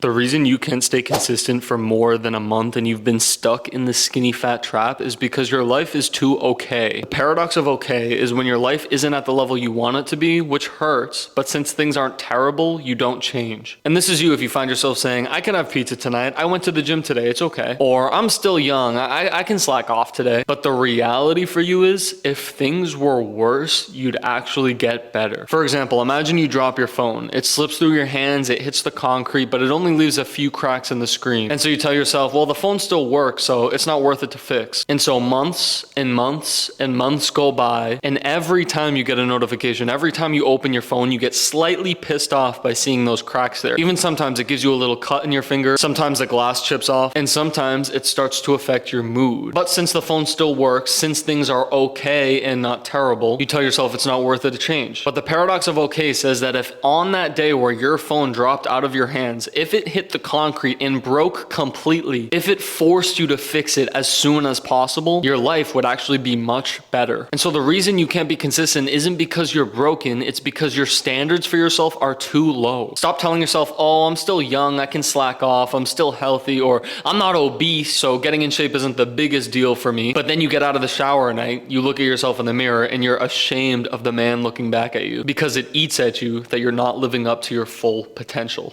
The reason you can't stay consistent for more than a month and you've been stuck in the skinny fat trap is because your life is too okay. The paradox of okay is when your life isn't at the level you want it to be, which hurts, but since things aren't terrible, you don't change. And this is you if you find yourself saying, I can have pizza tonight, I went to the gym today, it's okay. Or I'm still young, I can slack off today. But the reality for you is, if things were worse, you'd actually get better. For example, imagine you drop your phone. It slips through your hands, it hits the concrete, but it only leaves a few cracks in the screen. And so you tell yourself, well, the phone still works, so it's not worth it to fix. And so months and months and months go by, and every time you get a notification, every time you open your phone, you get slightly pissed off by seeing those cracks there. Even sometimes it gives you a little cut in your finger, sometimes the glass chips off, and sometimes it starts to affect your mood. But since the phone still works, since things are okay and not terrible, you tell yourself it's not worth it to change. But the paradox of okay says that if on that day where your phone dropped out of your hands, if it hit the concrete and broke completely, if it forced you to fix it as soon as possible, your life would actually be much better. And so the reason you can't be consistent isn't because you're broken, it's because your standards for yourself are too low. Stop telling yourself, oh, I'm still young, I can slack off, I'm still healthy, or I'm not obese, so getting in shape isn't the biggest deal for me. But then you get out of the shower at night, you look at yourself in the mirror, and you're ashamed of the man looking back at you because it eats at you that you're not living up to your full potential.